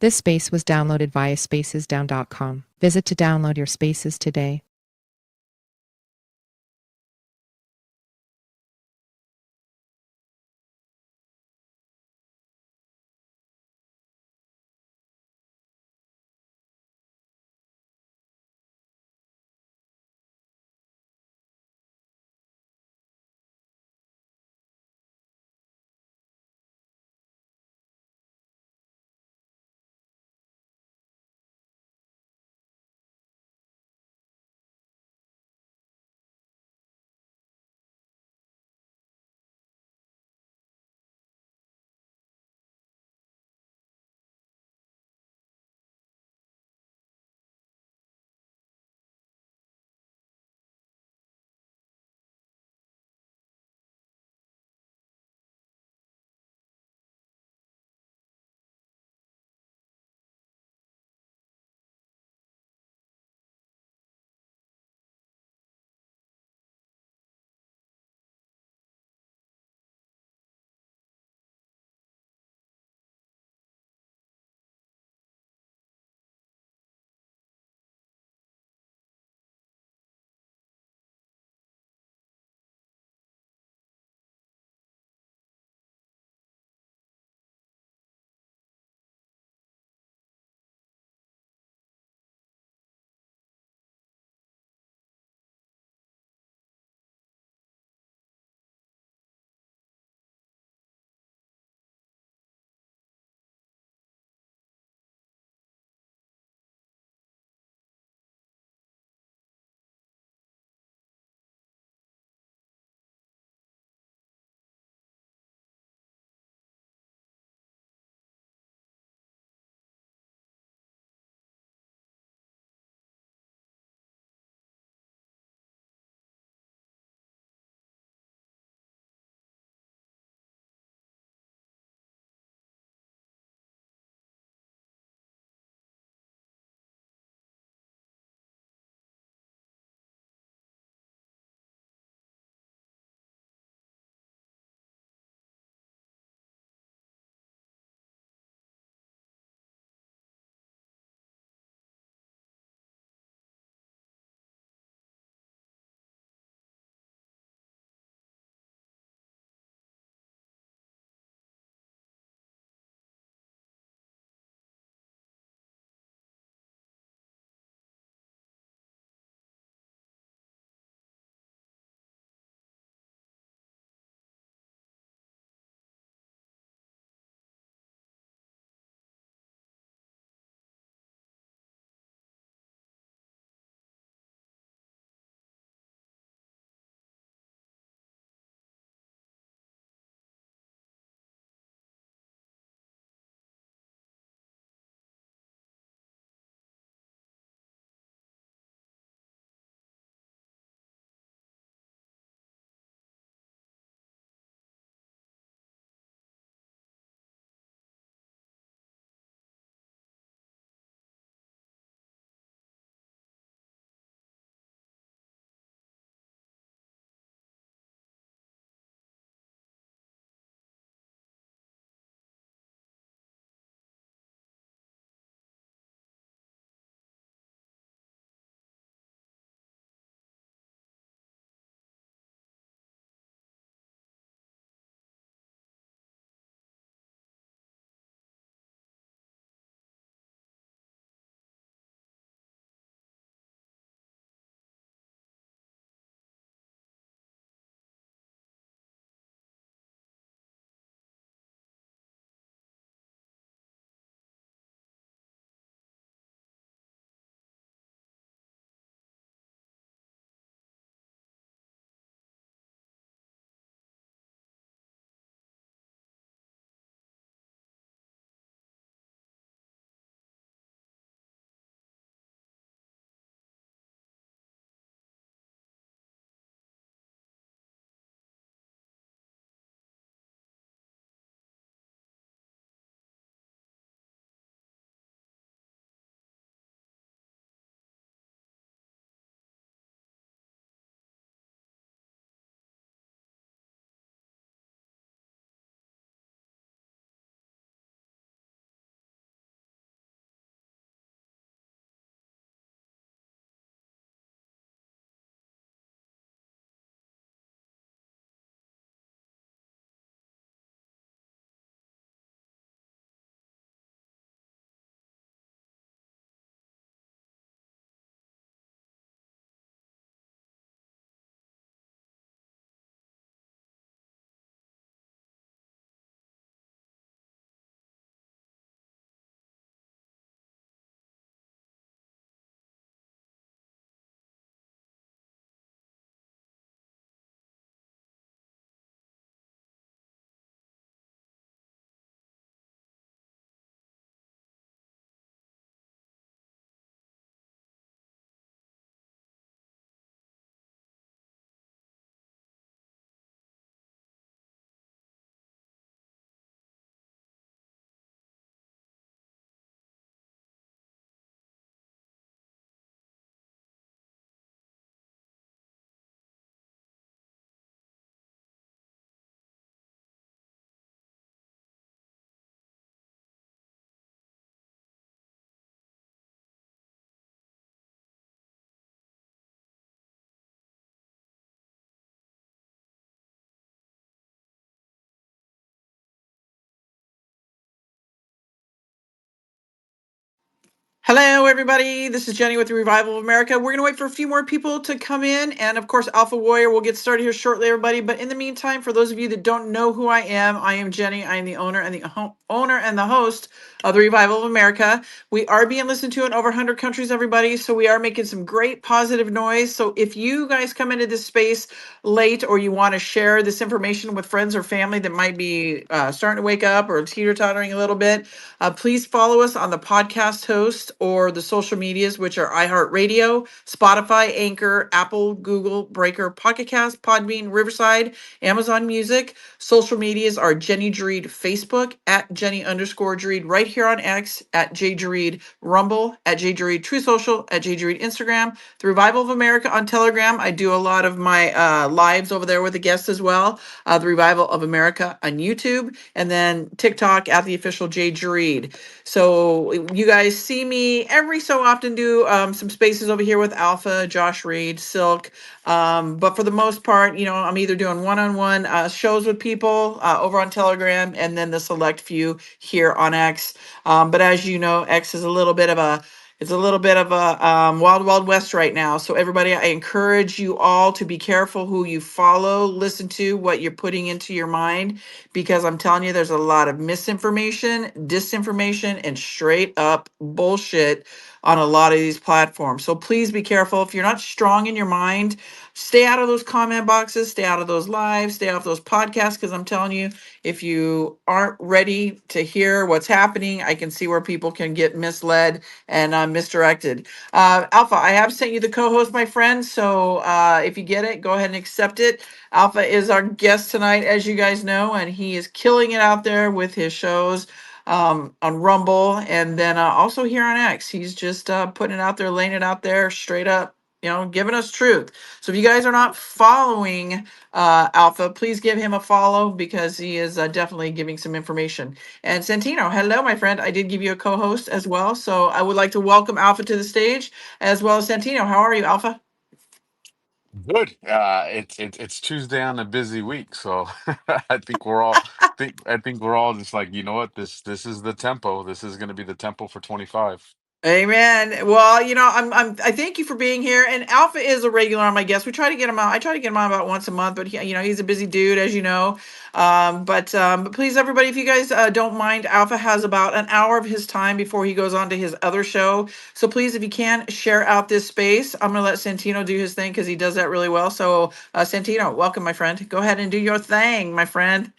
This space was downloaded via spacesdown.com. Visit to download your spaces today. Hello, everybody. This is Jenny with the Revival of America. We're going to wait for a few more people to come in. And of course, Alpha Warrior will get started here shortly, everybody. But in the meantime, for those of you that don't know who I am Jenny. I am the owner and the host of the Revival of America. We are being listened to in over 100 countries, everybody. So we are making some great positive noise. So if you guys come into this space late or you want to share this information with friends or family that might be starting to wake up or teeter-tottering a little bit, please follow us on the podcast host or the social medias, which are iHeartRadio, Spotify, Anchor, Apple, Google, Breaker, PocketCast, Podbean, Riverside, Amazon Music. Social medias are Jenny Dreed Facebook at Jenny_Dreed right here on X at JDreed Rumble at JDreed True Social at JDreed Instagram. The Revival of America on Telegram. I do a lot of my lives over there with the guests as well. The Revival of America on YouTube, and then TikTok at the official J Read. So you guys see me every so often do some spaces over here with Alpha, Josh Reed, Silk. But for the most part, I'm either doing one-on-one shows with people over on Telegram, and then the select few here on X. But as you know, X is a little bit of a it's a little bit of a wild, wild west right now. So everybody, I encourage you all to be careful who you follow, listen to what you're putting into your mind, because I'm telling you, there's a lot of misinformation, disinformation, and straight up bullshit on a lot of these platforms. So please be careful. If you're not strong in your mind, stay out of those comment boxes, stay out of those lives, stay off those podcasts, because I'm telling you, if you aren't ready to hear what's happening, I can see where people can get misled and misdirected. Alpha, I have sent you the co-host, my friend. So if you get it, go ahead and accept it. Alpha is our guest tonight, as you guys know, and he is killing it out there with his shows on Rumble, and then also here on X. He's just putting it out there, laying it out there straight up, giving us truth. So if you guys are not following Alpha, please give him a follow, because he is definitely giving some information. And Santino, hello, my friend. I did give you a co-host as well, so I would like to welcome Alpha to the stage, as well as Santino. How are you, Alpha? Good. It's Tuesday on a busy week, so I think we're all just like, you know what, this is the tempo. This is going to be the tempo for 25. Amen. Well, I thank you for being here. And Alpha is a regular on my guest. We try to get him on. I try to get him on about once a month, but he's a busy dude, as you know. But please, everybody, if you guys don't mind, Alpha has about an hour of his time before he goes on to his other show. So please, if you can, share out this space. I'm gonna let Santino do his thing because he does that really well. So, Santino, welcome, my friend. Go ahead and do your thing, my friend.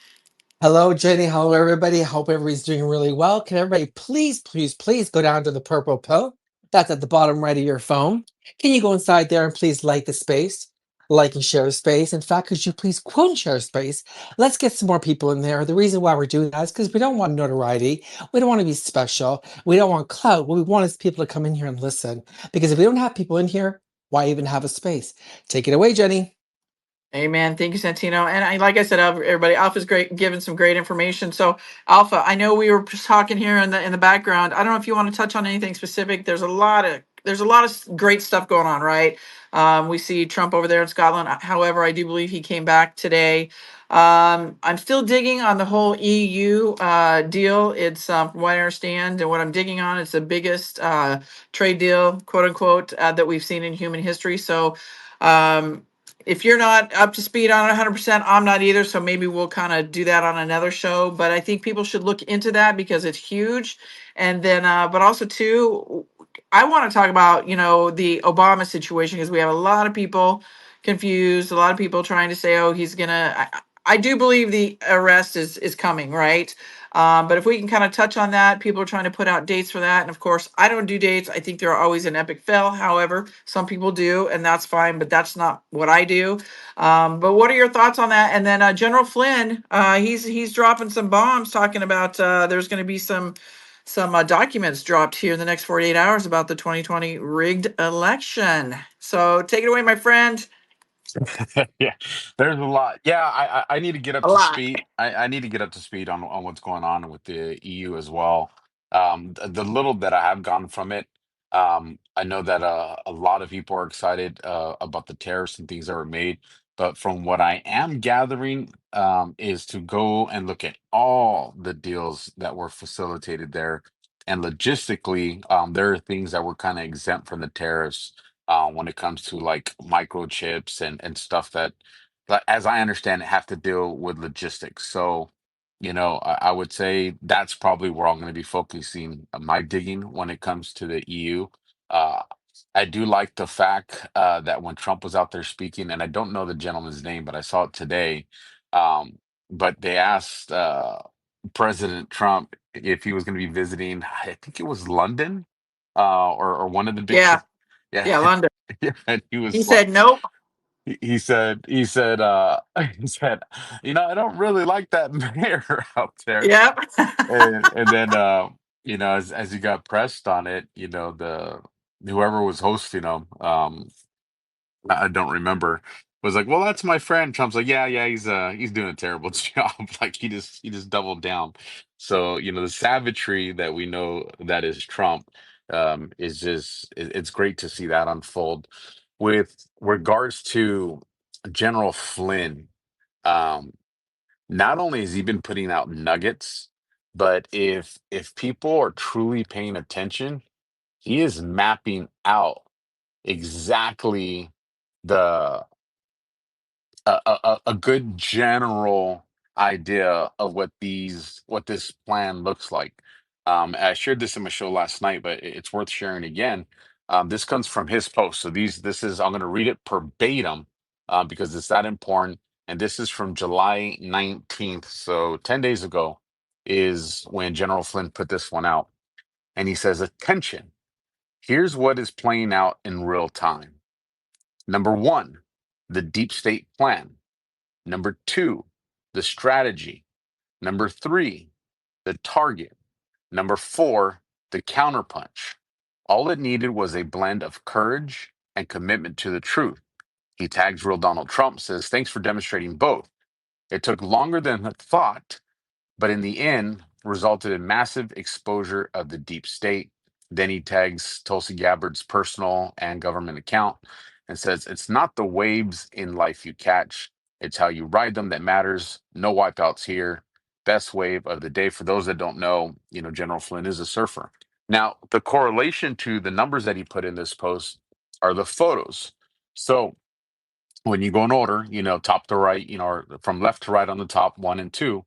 Hello, Jenny. Hello, everybody. Hope everybody's doing really well. Can everybody please, please, please go down to the purple pill that's at the bottom right of your phone? Can you go inside there and please like the space? Like and share space. In fact, could you please quote and share space? Let's get some more people in there. The reason why we're doing that is because we don't want notoriety. We don't want to be special. We don't want clout. What we want is people to come in here and listen. Because if we don't have people in here, why even have a space? Take it away, Jenny. Amen. Thank you, Santino. And like I said, everybody, Alpha's great, giving some great information. So, Alpha, I know we were just talking here in the background. I don't know if you want to touch on anything specific. There's a lot of great stuff going on, right? We see Trump over there in Scotland. However, I do believe he came back today. I'm still digging on the whole EU deal. It's from what I understand, and what I'm digging on, it's the biggest trade deal, quote unquote, that we've seen in human history. So. If you're not up to speed on it 100%, I'm not either. So maybe we'll kind of do that on another show. But I think people should look into that because it's huge. And then, but also too, I want to talk about, the Obama situation, because we have a lot of people confused, a lot of people trying to say, oh, he's gonna. I do believe the arrest is coming, right? But if we can kind of touch on that, people are trying to put out dates for that. And of course, I don't do dates. I think they're always an epic fail. However, some people do, and that's fine, but that's not what I do. But what are your thoughts on that? And then General Flynn, he's dropping some bombs, talking about there's going to be some documents dropped here in the next 48 hours about the 2020 rigged election. So take it away, my friend. Yeah, there's a lot. Yeah, I need to get up A to lot. speed. I need to get up to speed on what's going on with the EU as well. The little that I have gotten from it, I know that a lot of people are excited about the tariffs and things that were made. But from what I am gathering, is to go and look at all the deals that were facilitated there. and logistically, there are things that were kind of exempt from the tariffs when it comes to like microchips and stuff that, as I understand it, have to deal with logistics. So, I would say that's probably where I'm going to be focusing my digging when it comes to the EU. Uh, I do like the fact that when Trump was out there speaking, and I don't know the gentleman's name, but I saw it today. Um, but they asked President Trump if he was going to be visiting, I think it was London, or one of the big Yeah. cities. Yeah, Yeah. London. yeah, and he He was like, said, nope. he said, he said, I don't really like that mayor out there. Yep. And then as he got pressed on it, the whoever was hosting him, I don't remember, was like, well, that's my friend. Trump's like, yeah, yeah, he's doing a terrible job. Like he just doubled down. So, the savagery that we know that is Trump, is just it's great to see that unfold. With regards to General Flynn, um, not only has he been putting out nuggets, but if people are truly paying attention, he is mapping out exactly the a good general idea of what this plan looks like. I shared this in my show last night, but it's worth sharing again. This comes from his post. So this is, I'm going to read it verbatim, because it's that important. And this is from July 19th. So 10 days ago is when General Flynn put this one out. And he says, attention, here's what is playing out in real time. Number one, the deep state plan. Number two, the strategy. Number three, the target. Number four, the counterpunch. All it needed was a blend of courage and commitment to the truth. He tags real Donald Trump, says, thanks for demonstrating both. It took longer than I thought, but in the end resulted in massive exposure of the deep state. Then he tags Tulsi Gabbard's personal and government account and says, it's not the waves in life you catch, it's how you ride them that matters. No wipeouts here. Best wave of the day. For those that don't know, General Flynn is a surfer. Now, the correlation to the numbers that he put in this post are the photos. So when you go in order, top to right, or from left to right on the top, one and two,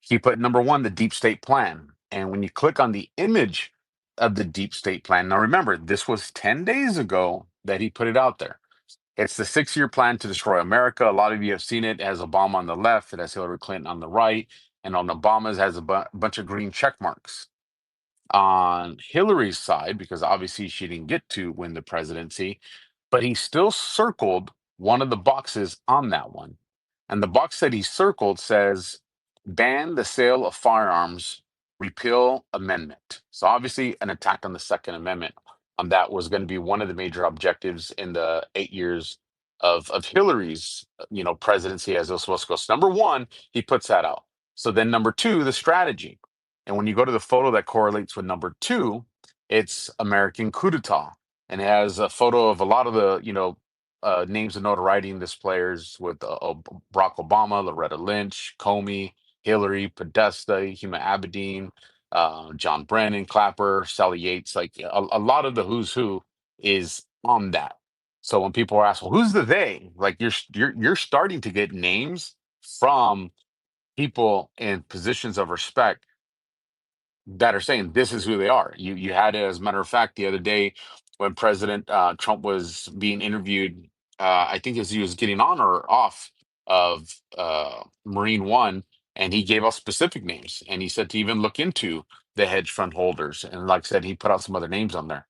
he put number one, the deep state plan. And when you click on the image of the deep state plan, now remember, this was 10 days ago that he put it out there. It's the 6-year plan to destroy America. A lot of you have seen it. It has Obama on the left, it has Hillary Clinton on the right, and on Obama's has a bunch of green check marks. On Hillary's side, because obviously she didn't get to win the presidency, but he still circled one of the boxes on that one. And the box that he circled says, ban the sale of firearms, repeal amendment. So obviously an attack on the Second Amendment. That was going to be one of the major objectives in the 8 years of Hillary's presidency as those supposed to go. So number one, he puts that out. So then number two, the strategy. And when you go to the photo that correlates with number two, it's American coup d'etat. And it has a photo of a lot of the, names of notoriety in this players with Barack Obama, Loretta Lynch, Comey, Hillary, Podesta, Huma Abedin, John Brennan, Clapper, Sally Yates. Like a lot of the who's who is on that. So when people are asked, well, who's the they? Like you're starting to get names from people in positions of respect that are saying this is who they are. You had it, as a matter of fact, the other day when President Trump was being interviewed. I think as he was getting on or off of Marine One, and he gave us specific names, and he said to even look into the hedge fund holders, and like I said, he put out some other names on there.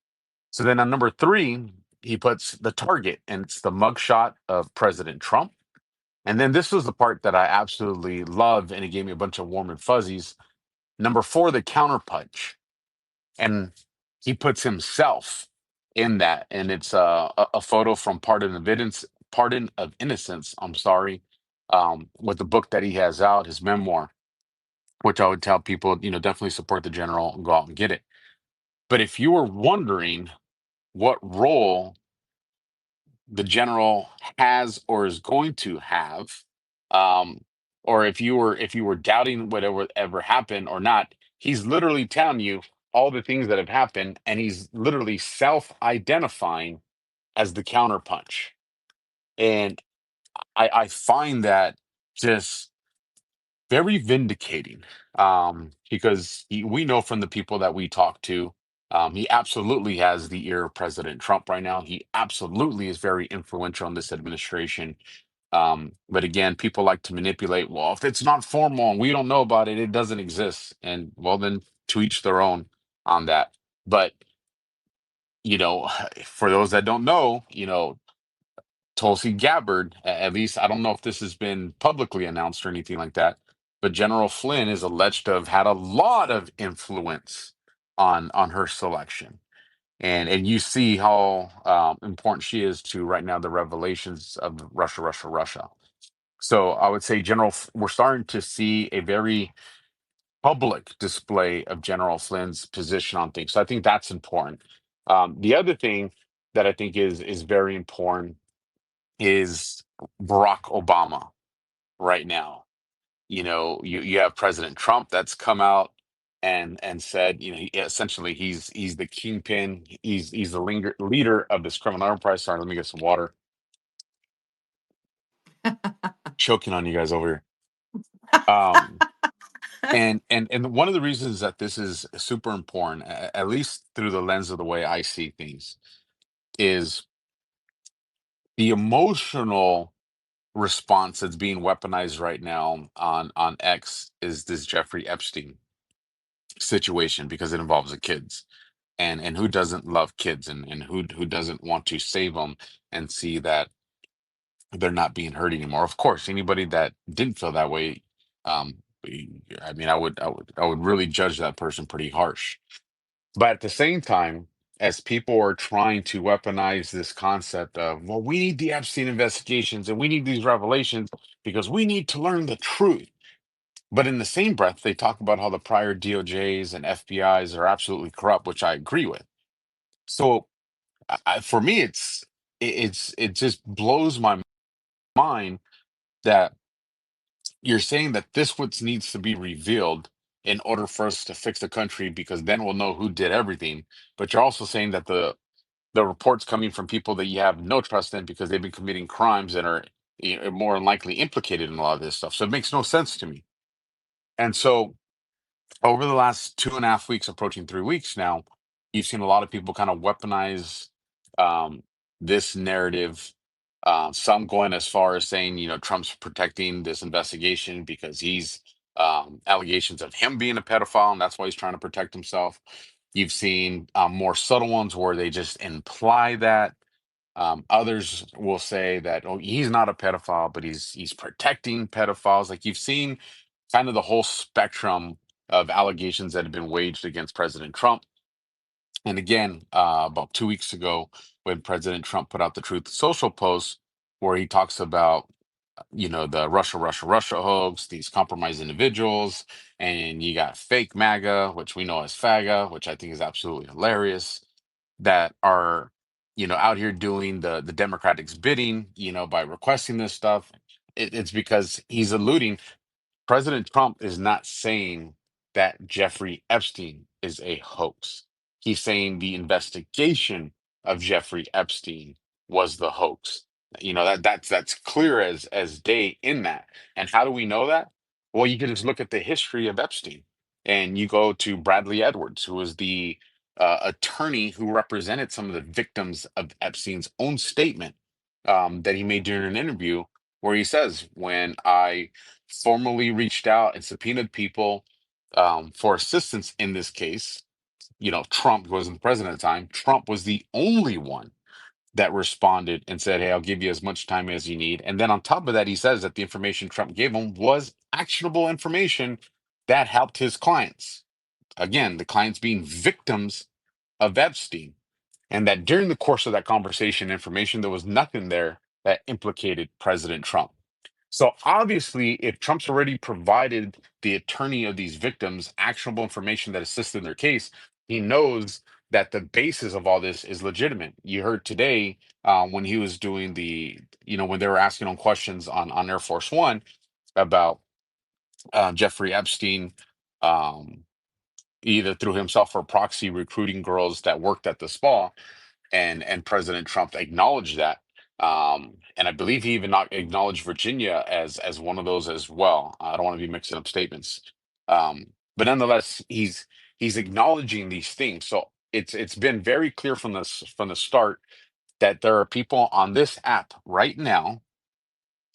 So then on number three, he puts the target, and it's the mugshot of President Trump. And then this was the part that I absolutely loved, and it gave me a bunch of warm and fuzzies. Number four, the counterpunch, and he puts himself in that, and it's a photo from Pardon of Innocence. I'm sorry, with the book that he has out, his memoir, which I would tell people, definitely support the general and go out and get it. But if you were wondering what role the general has or is going to have, um, or if you were doubting whatever ever happened or not, he's literally telling you, all the things that have happened, and he's literally self-identifying as the counterpunch. And I find that just very vindicating, because we know from the people that we talk to, he absolutely has the ear of President Trump right now. He absolutely is very influential in this administration. But again, people like to manipulate. Well, if it's not formal and we don't know about it, it doesn't exist. And well, then to each their own on that. But you know, for those that don't know, Tulsi Gabbard, at least I don't know if this has been publicly announced or anything like that, but General Flynn is alleged to have had a lot of influence on her selection. And you see how important she is to right now the revelations of Russia, Russia, Russia. So I would say we're starting to see a very public display of General Flynn's position on things. So I think that's important. The other thing that I think is very important is Barack Obama right now. You have President Trump that's come out and said, essentially he's the kingpin, he's the leader of this criminal enterprise. Sorry, let me get some water. Choking on you guys over here. Um, and one of the reasons that this is super important, at least through the lens of the way I see things, is the emotional response that's being weaponized right now on X is this Jeffrey Epstein situation, because it involves the kids, and who doesn't love kids, and who doesn't want to save them and see that they're not being hurt anymore. Of course, anybody that didn't feel that way, um I mean, I would really judge that person pretty harsh. But at the same time, as people are trying to weaponize this concept of, well, we need the Epstein investigations and we need these revelations because we need to learn the truth. But in the same breath, they talk about how the prior DOJs and FBIs are absolutely corrupt, which I agree with. So for me, it just blows my mind that you're saying that this what needs to be revealed in order for us to fix the country, because then we'll know who did everything. But you're also saying that the reports coming from people that you have no trust in because they've been committing crimes and are more than likely implicated in a lot of this stuff. So it makes no sense to me. And so over the last 2.5 weeks, approaching 3 weeks now, you've seen a lot of people kind of weaponize um, this narrative. Some going as far as saying, Trump's protecting this investigation because he's allegations of him being a pedophile, and that's why he's trying to protect himself. You've seen more subtle ones where they just imply that. Others will say that, oh, he's not a pedophile, but he's protecting pedophiles. Like, you've seen kind of the whole spectrum of allegations that have been waged against President Trump. And again, about 2 weeks ago, when President Trump put out the Truth Social post, where he talks about, the Russia, Russia, Russia hoax, these compromised individuals, and you got fake MAGA, which we know as FAGA, which I think is absolutely hilarious, that are, out here doing the Democrats' bidding, by requesting this stuff. It's because he's alluding. President Trump is not saying that Jeffrey Epstein is a hoax. He's saying the investigation of Jeffrey Epstein was the hoax. That's clear as day in that. And how do we know that? Well, you can just look at the history of Epstein, and you go to Bradley Edwards, who was the attorney who represented some of the victims of Epstein's own statement that he made during an interview, where he says, when I formally reached out and subpoenaed people for assistance in this case. Trump wasn't the president at the time. Trump was the only one that responded and said, hey, I'll give you as much time as you need. And then on top of that, he says that the information Trump gave him was actionable information that helped his clients. Again, the clients being victims of Epstein. And that during the course of that conversation, information, there was nothing there that implicated President Trump. So obviously, if Trump's already provided the attorney of these victims actionable information that assisted in their case, he knows that the basis of all this is legitimate. You heard today when he was doing when they were asking him questions on Air Force One about Jeffrey Epstein, um, either through himself or proxy recruiting girls that worked at the spa, and President Trump acknowledged that. And I believe he even not acknowledged Virginia as one of those as well. I don't want to be mixing up statements, but nonetheless, he's acknowledging these things. So it's been very clear from the start that there are people on this app right now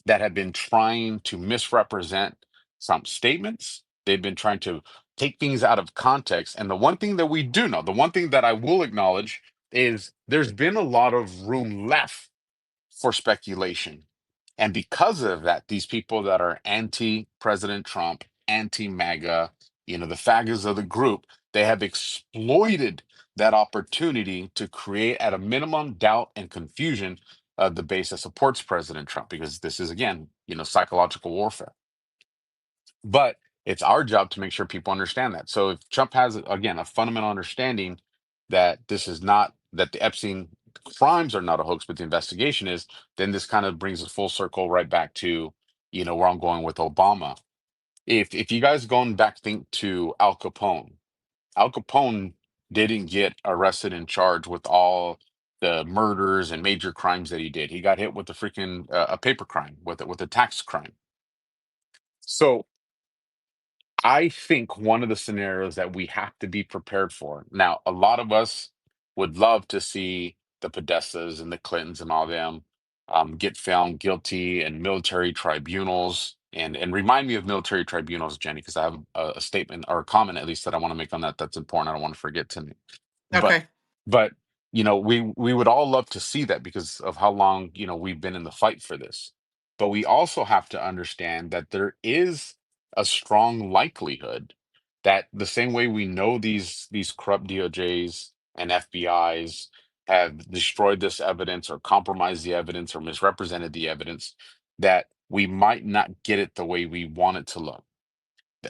that have been trying to misrepresent some statements. They've been trying to take things out of context. And the one thing that we do know, the one thing that I will acknowledge is there's been a lot of room left for speculation. And because of that, these people that are anti President Trump, anti MAGA, the faggots of the group, they have exploited that opportunity to create, at a minimum, doubt and confusion of the base that supports President Trump, because this is, again, psychological warfare. But it's our job to make sure people understand that. So if Trump has, again, a fundamental understanding that this is not, that the Epstein crimes are not a hoax, but the investigation is, then this kind of brings us full circle right back to, where I'm going with Obama. If you guys going back, think to Al Capone. Al Capone didn't get arrested and charged with all the murders and major crimes that he did. He got hit with a freaking a paper crime, with a tax crime. So I think one of the scenarios that we have to be prepared for. Now, a lot of us would love to see the Podestas and the Clintons and all them get found guilty in military tribunals. And remind me of military tribunals, Jenny, because I have a statement or a comment at least that I want to make on that. That's important. I don't want to forget to. But Okay. but we would all love to see that because of how long we've been in the fight for this. But we also have to understand that there is a strong likelihood that the same way we know these corrupt DOJs and FBIs have destroyed this evidence or compromised the evidence or misrepresented the evidence, that we might not get it the way we want it to look.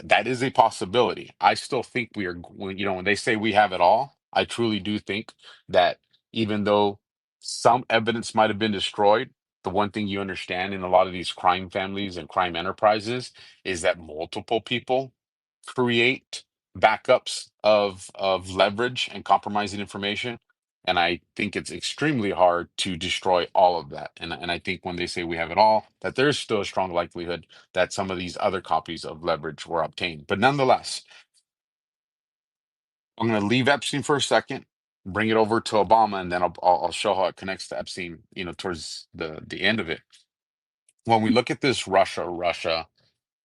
That is a possibility. I still think we are, when they say we have it all, I truly do think that even though some evidence might have been destroyed, the one thing you understand in a lot of these crime families and crime enterprises is that multiple people create backups of leverage and compromising information. And I think it's extremely hard to destroy all of that. And I think when they say we have it all, that there's still a strong likelihood that some of these other copies of leverage were obtained. But nonetheless, I'm going to leave Epstein for a second, bring it over to Obama, and then I'll show how it connects to Epstein, towards the end of it. When we look at this Russia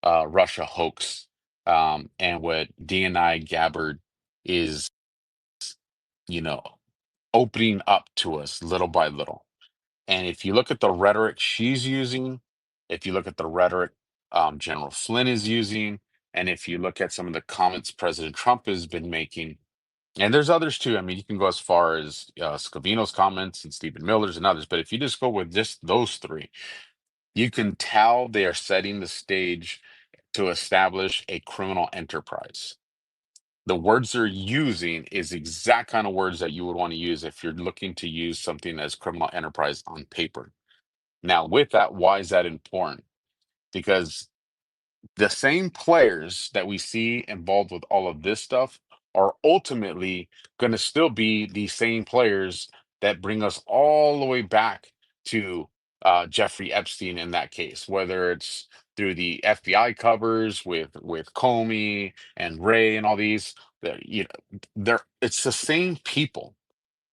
hoax, and what DNI Gabbard is, you know, opening up to us little by little. And if you look at the rhetoric she's using, if you look at the rhetoric General Flynn is using, and if you look at some of the comments President Trump has been making, and there's others too. I mean, you can go as far as Scavino's comments and Stephen Miller's and others, but if you just go with just those three, you can tell they are setting the stage to establish a criminal enterprise. The words they're using is the exact kind of words that you would want to use if you're looking to use something as criminal enterprise on paper. Now, with that, why is that important? Because the same players that we see involved with all of this stuff are ultimately going to still be the same players that bring us all the way back to Jeffrey Epstein in that case, whether it's through the FBI covers with Comey and Ray and all these. It's the same people.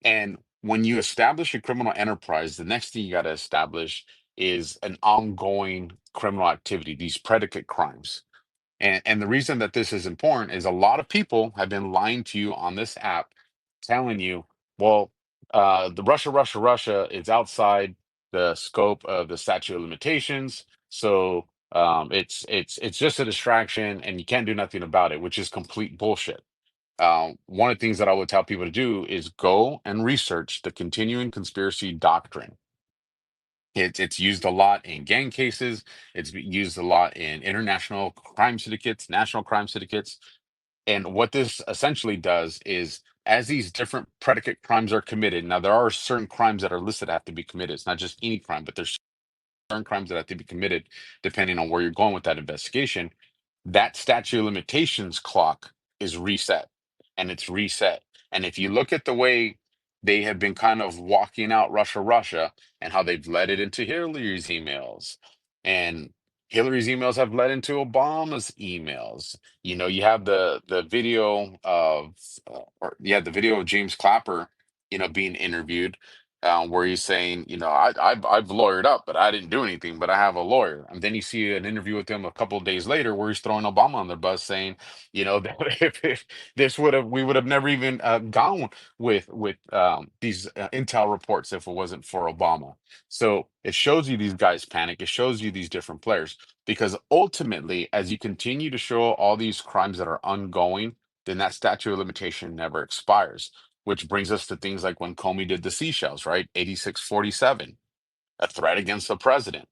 And when you establish a criminal enterprise, the next thing you got to establish is an ongoing criminal activity, these predicate crimes. And the reason that this is important is a lot of people have been lying to you on this app, telling you, well, the Russia is outside the scope of the statute of limitations. So it's just a distraction and you can't do nothing about it, which is complete bullshit. One of the things that I would tell people to do is go and research the continuing conspiracy doctrine. It's used a lot in gang cases. Used a lot in international crime syndicates, national crime syndicates. And what this essentially does is, as these different predicate crimes are committed, now there are certain crimes that are listed that have to be committed. It's not just any crime, but there's certain crimes that have to be committed depending on where you're going with that investigation. That statute of limitations clock is reset. and it's reset. And if you look at the way they have been kind of walking out Russia, and how they've led it into Hillary's emails, and Hillary's emails have led into Obama's emails. You know, you have the video of, the video of James Clapper, being interviewed, where he's saying, I've lawyered up, but I didn't do anything, but I have a lawyer. And then you see an interview with him a couple of days later where he's throwing Obama on the bus, saying, that if this we would have never even gone with these intel reports if it wasn't for Obama. So it shows you these guys panic. It shows you these different players, because ultimately, as you continue to show all these crimes that are ongoing, then that statute of limitation never expires. Which brings us to things like when Comey did the seashells, right? 8647, a threat against the president.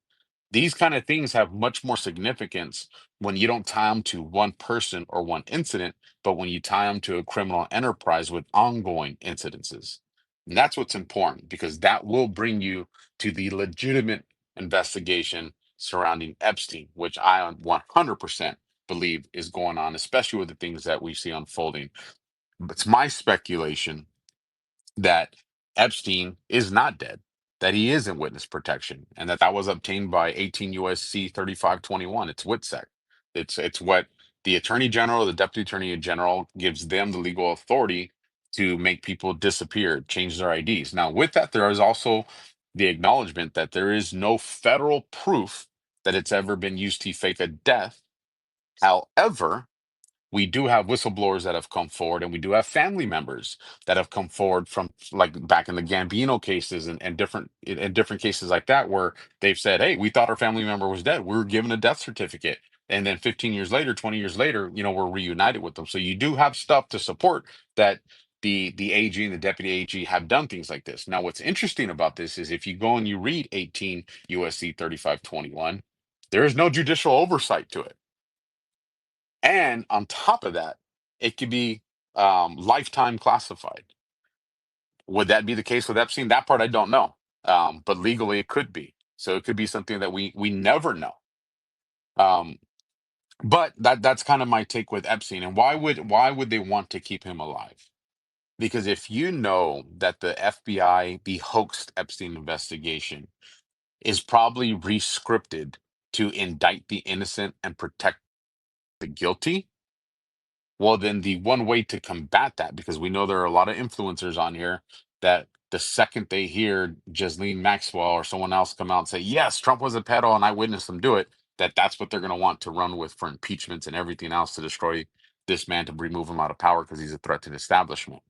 These kind of things have much more significance when you don't tie them to one person or one incident, but when you tie them to a criminal enterprise with ongoing incidences. And that's what's important, because that will bring you to the legitimate investigation surrounding Epstein, which I 100% believe is going on, especially with the things that we see unfolding. But it's my speculation that Epstein is not dead, that he is in witness protection, and that was obtained by 18 USC 3521. It's WITSEC. It's what the Attorney General, the Deputy Attorney General, gives them the legal authority to make people disappear, change their IDs. Now, with that, there is also the acknowledgement that there is no federal proof that it's ever been used to fake a death. However, we do have whistleblowers that have come forward, and we do have family members that have come forward from, like, back in the Gambino cases, and different cases like that, where they've said, hey, we thought our family member was dead, we were given a death certificate, and then 15 years later, 20 years later, we're reunited with them. So you do have stuff to support that the AG and the deputy AG have done things like this. Now, what's interesting about this is, if you go and you read 18 USC 3521, there is no judicial oversight to it. And on top of that, it could be lifetime classified. Would that be the case with Epstein? That part I don't know. But legally it could be. So it could be something that we never know. Um, but that's kind of my take with Epstein. And why would they want to keep him alive? Because if you know that the FBI, the hoaxed Epstein investigation, is probably re-scripted to indict the innocent and protect the guilty, well, then the one way to combat that, because we know there are a lot of influencers on here that the second they hear Ghislaine Maxwell or someone else come out and say, yes, Trump was a pedo and I witnessed him do it, that's what they're going to want to run with for impeachments and everything else to destroy this man, to remove him out of power because he's a threat to the establishment.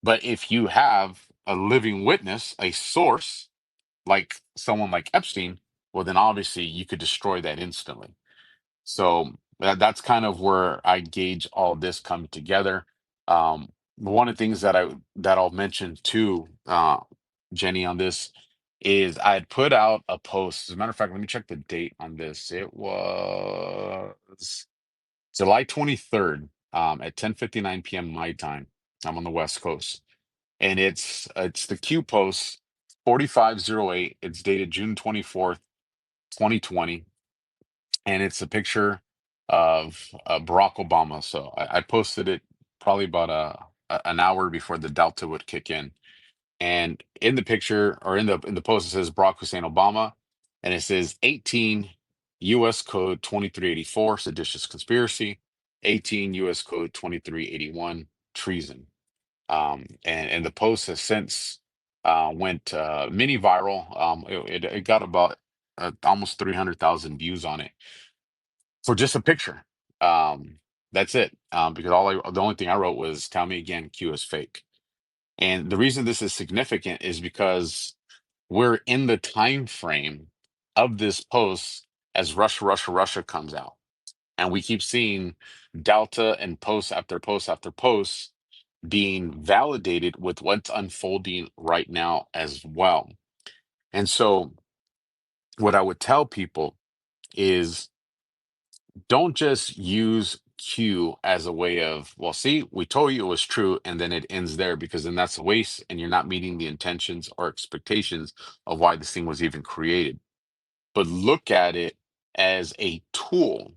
But if you have a living witness, a source, like someone like Epstein, well, then obviously you could destroy that instantly. So that's kind of where I gauge all this coming together. One of the things that I'll mention too, Jenny, on this, is I had put out a post. As a matter of fact, let me check the date on this. It was July 23rd, at 10:59 p.m. my time. I'm on the West Coast, and it's the Q post 4508. It's dated June 24th, 2020, and it's a picture of Barack Obama. So I posted it probably about an hour before the Delta would kick in. And in the picture, or in the post, it says Barack Hussein Obama, and it says 18 U.S. Code 2384, seditious conspiracy, 18 U.S. Code 2381, treason. And the post has since went mini viral. It got about almost 300,000 views on it for just a picture. That's it. Because the only thing I wrote was, "Tell me again, Q is fake." And the reason this is significant is because we're in the time frame of this post as Russia comes out, and we keep seeing Delta and post after post after post being validated with what's unfolding right now as well. And so, what I would tell people is, don't just use Q as a way of, well, see, we told you it was true, and then it ends there, because then that's a waste, and you're not meeting the intentions or expectations of why this thing was even created. But look at it as a tool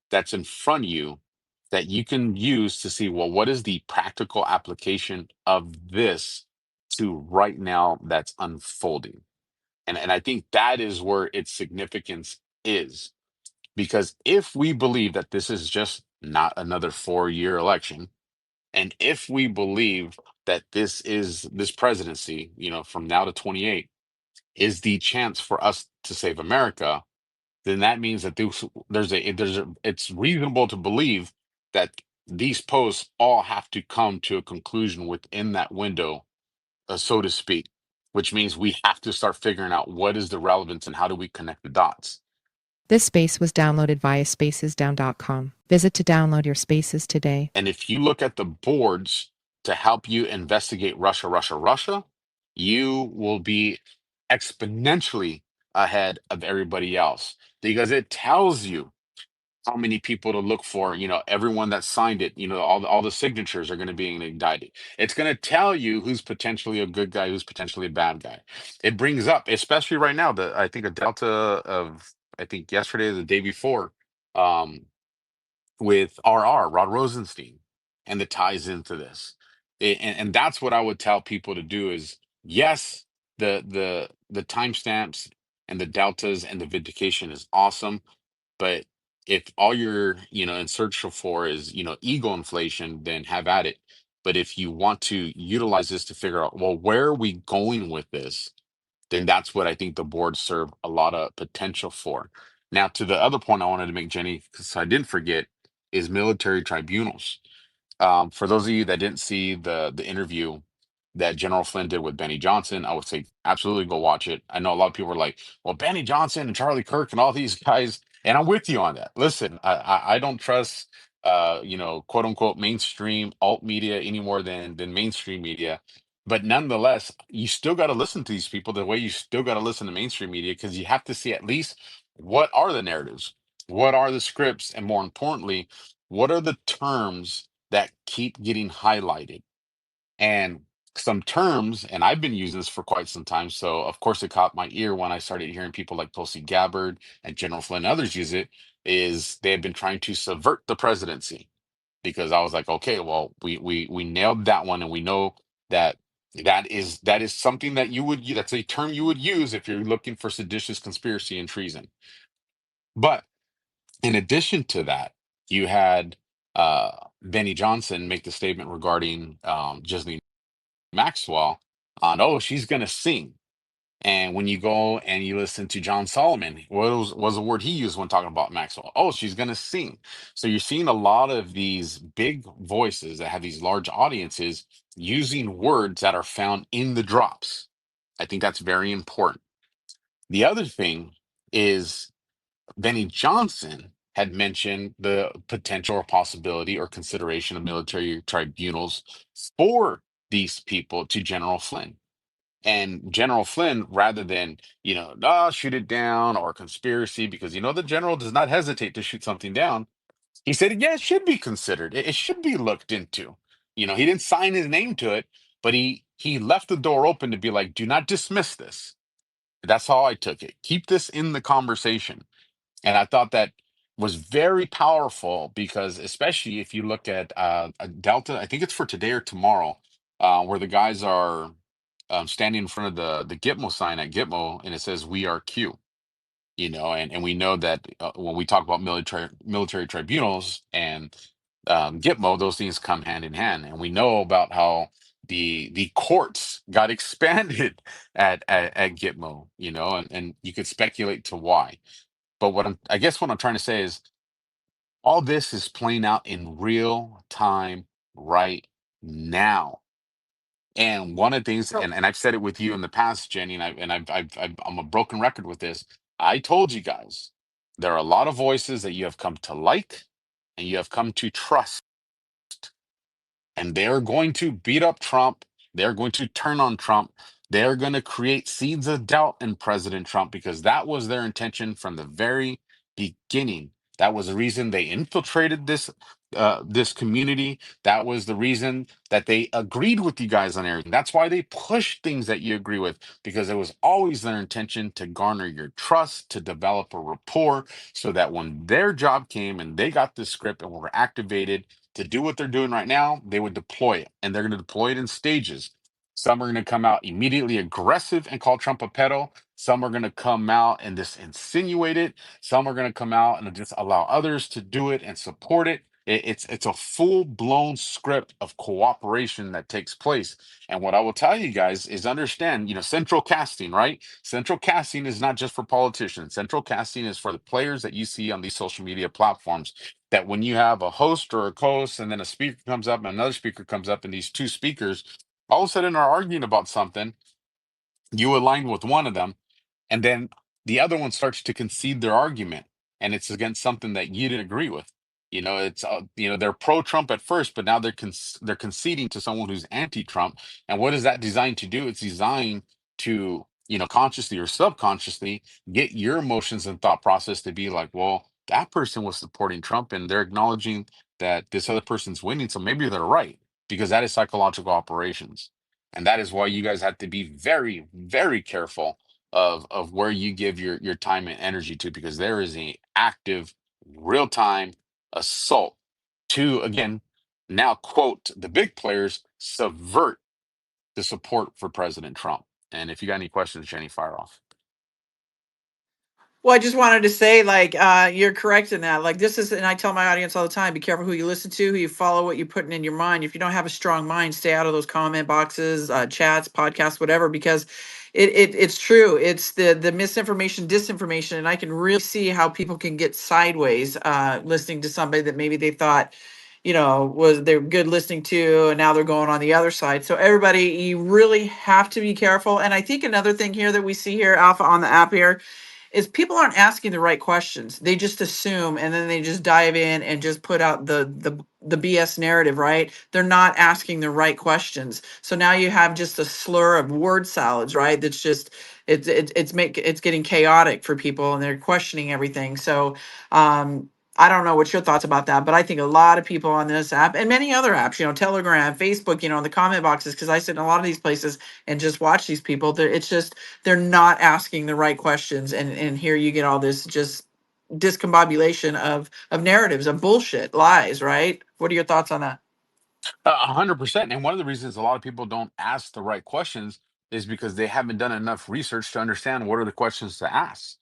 that's in front of you that you can use to see, well, what is the practical application of this to right now that's unfolding? And I think that is where its significance is. Because if we believe that this is just not another 4-year election, and if we believe that this presidency, from now to 28, is the chance for us to save America, then that means that it's reasonable to believe that these posts all have to come to a conclusion within that window, so to speak, which means we have to start figuring out what is the relevance and how do we connect the dots. This space was downloaded via spacesdown.com. Visit to download your spaces today. And if you look at the boards to help you investigate Russia, Russia, Russia, you will be exponentially ahead of everybody else because it tells you how many people to look for. Everyone that signed it, all the signatures are going to be indicted. It's going to tell you who's potentially a good guy, who's potentially a bad guy. It brings up, especially right now, I think a delta of, I think yesterday or the day before, um, with Rod Rosenstein, and the ties into this. And that's what I would tell people to do is, yes, the timestamps and the deltas and the vindication is awesome, but if all you're, in search for is, ego inflation, then have at it. But if you want to utilize this to figure out, well, where are we going with this? Then that's what I think the boards serve a lot of potential for. Now, to the other point I wanted to make, Jenny, because I didn't forget, is military tribunals. For those of you that didn't see the interview that General Flynn did with Benny Johnson, I would say absolutely go watch it. I know a lot of people are like, well, Benny Johnson and Charlie Kirk and all these guys, and I'm with you on that. Listen, I don't trust quote unquote mainstream alt media any more than mainstream media. But nonetheless, you still got to listen to these people the way you still got to listen to mainstream media, because you have to see at least what are the narratives, what are the scripts, and more importantly, what are the terms that keep getting highlighted. And some terms, and I've been using this for quite some time, so of course it caught my ear when I started hearing people like Tulsi Gabbard and General Flynn and others use it, is they have been trying to subvert the presidency. Because I was like, okay, well, we nailed that one, and we know that that is something that that's a term you would use if you're looking for seditious conspiracy and treason. But in addition to that, you had Benny Johnson make the statement regarding Ghislaine Maxwell on, oh, she's going to sing. And when you go and you listen to John Solomon, what was the word he used when talking about Maxwell? Oh, she's going to sing. So you're seeing a lot of these big voices that have these large audiences using words that are found in the drops. I think that's very important. The other thing is Benny Johnson had mentioned the potential or possibility or consideration of military tribunals for these people to General Flynn. And General Flynn, rather than, shoot it down or conspiracy, because, the general does not hesitate to shoot something down. He said, yeah, it should be considered. It should be looked into. He didn't sign his name to it, but he left the door open to be like, do not dismiss this. That's how I took it. Keep this in the conversation. And I thought that was very powerful, because especially if you look at a Delta, I think it's for today or tomorrow, where the guys are standing in front of the Gitmo sign at Gitmo, and it says "We are Q." And we know that when we talk about military tribunals and Gitmo, those things come hand in hand. And we know about how the courts got expanded at Gitmo, and you could speculate to why. But I guess what I'm trying to say is all this is playing out in real time right now. And one of the things, So and I've said it with you in the past, Jenny, I'm a broken record with this. I told you guys there are a lot of voices that you have come to like and you have come to trust, and they're going to beat up Trump. They're going to turn on Trump. They're going to create seeds of doubt in President Trump, because that was their intention from the very beginning. That was the reason they infiltrated this community. That was the reason that they agreed with you guys on everything. That's why they pushed things that you agree with, because it was always their intention to garner your trust, to develop a rapport, so that when their job came and they got this script and were activated to do what they're doing right now, they would deploy it. And they're going to deploy it in stages. Some are going to come out immediately aggressive and call Trump a pedo. Some are going to come out and just insinuate it. Some are going to come out and just allow others to do it and support it. It's a full blown script of cooperation that takes place. And what I will tell you guys is understand, central casting, right? Central casting is not just for politicians. Central casting is for the players that you see on these social media platforms. That when you have a host or a co-host, and then a speaker comes up and another speaker comes up, and these two speakers all of a sudden are arguing about something, you align with one of them, and then the other one starts to concede their argument, and it's against something that you didn't agree with. It's they're pro-Trump at first, but now they're conceding to someone who's anti-Trump. And what is that designed to do? It's designed to, consciously or subconsciously get your emotions and thought process to be like, well, that person was supporting Trump and they're acknowledging that this other person's winning, so maybe they're right, because that is psychological operations. And that is why you guys have to be very, very careful of where you give your time and energy to, because there is a active, real-time assault to, again, now quote the big players, subvert the support for President Trump. And if you got any questions, Jenny, fire off. Well, I just wanted to say, like, you're correct in that. Like, this is, and I tell my audience all the time, be careful who you listen to, who you follow, what you're putting in your mind. If you don't have a strong mind, stay out of those comment boxes, chats, podcasts, whatever, because it's true. It's the misinformation, disinformation, and I can really see how people can get sideways listening to somebody that maybe they thought, was they're good listening to, and now they're going on the other side. So everybody, you really have to be careful. And I think another thing here that we see here, Alpha, on the app here, is people aren't asking the right questions. They just assume, and then they just dive in and just put out the BS narrative, right? They're not asking the right questions. So now you have just a slur of word salads, right? That's just it's getting chaotic for people, and they're questioning everything. So I don't know what your thoughts about that, but I think a lot of people on this app and many other apps, Telegram, Facebook, in the comment boxes, because I sit in a lot of these places and just watch these people. It's just they're not asking the right questions, and here you get all this just discombobulation of narratives, of bullshit, lies, right? What are your thoughts on that? 100%. And one of the reasons a lot of people don't ask the right questions is because they haven't done enough research to understand what are the questions to ask.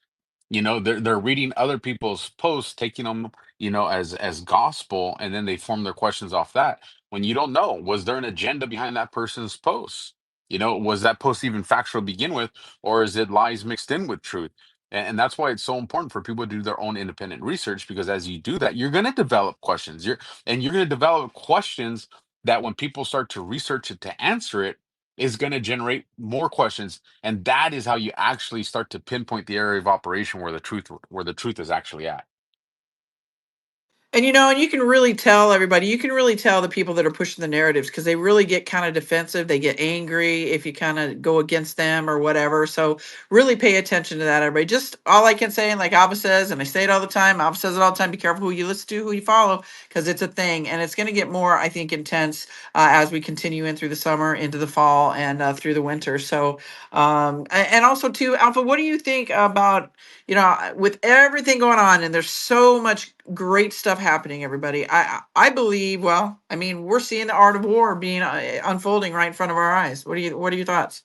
They're reading other people's posts, taking them, as gospel, and then they form their questions off that. When you don't know, was there an agenda behind that person's post? Was that post even factual to begin with, or is it lies mixed in with truth? And that's why it's so important for people to do their own independent research, because as you do that, you're going to develop questions. You're going to develop questions that when people start to research it to answer it, is going to generate more questions, and that is how you actually start to pinpoint the area of operation where the truth is actually at. And you can really tell everybody, you can really tell the people that are pushing the narratives, because they really get kind of defensive. They get angry if you kind of go against them or whatever. So really pay attention to that, everybody. Just all I can say, and like Alba says, and I say it all the time, Alba says it all the time, be careful who you listen to, who you follow, because it's a thing. And it's going to get more, I think, intense as we continue in through the summer, into the fall, and through the winter. So, and also too, Alpha, what do you think about, with everything going on, and there's so much great stuff happening, everybody. I believe, well, I mean, we're seeing the art of war being unfolding right in front of our eyes. What are your thoughts?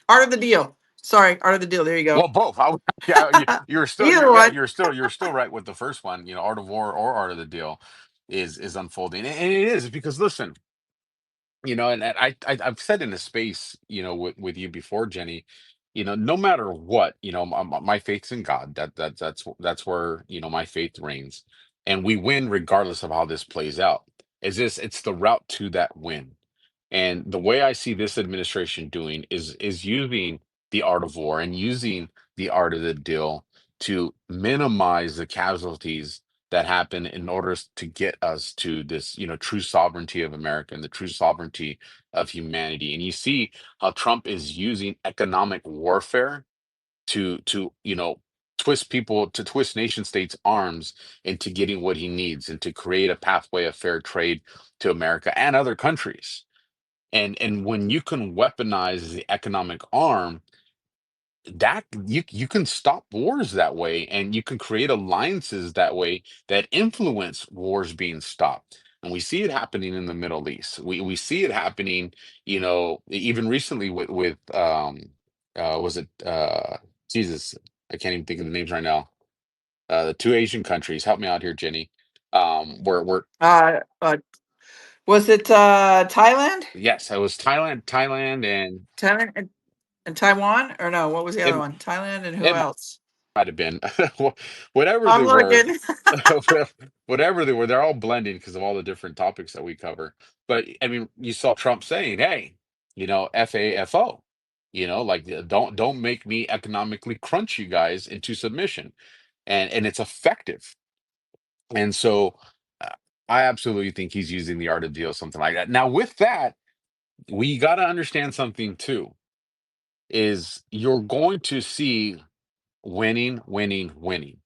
Art of the deal. Sorry, art of the deal. There you go. Well, both. Yeah, you're still, Either one. you're still right with the first one. Art of war or art of the deal is unfolding, and it is because, listen, and I've said in a space, with you before, Jenny, no matter what, my faith's in God. That's where, my faith reigns, and we win regardless of how this plays out. It's the route to that win. And the way I see this administration doing is using the art of war and using the art of the deal to minimize the casualties that happen in order to get us to this, true sovereignty of America and the true sovereignty of humanity. And you see how Trump is using economic warfare to twist nation states arms into getting what he needs and to create a pathway of fair trade to America and other countries. And when you can weaponize the economic arm, that you can stop wars that way, and you can create alliances that way that influence wars being stopped. And we see it happening in the Middle East. We see it happening, even recently was it Jesus, I can't even think of the names right now. The two Asian countries, help me out here, Jenny. Where Uh, uh, was it Thailand? Yes, it was Thailand, and Thailand and Taiwan? Or no, what was the other it one? Thailand and who it else? might have been whatever I'm they were. looking. Whatever they were, they're all blending because of all the different topics that we cover. But I mean, you saw Trump saying, "Hey, FAFO, like don't make me economically crunch you guys into submission," and it's effective. And so, uh, I absolutely think he's using the art of deal, something like that. Now, with that, we got to understand something too. Is you're going to see winning, winning, winning.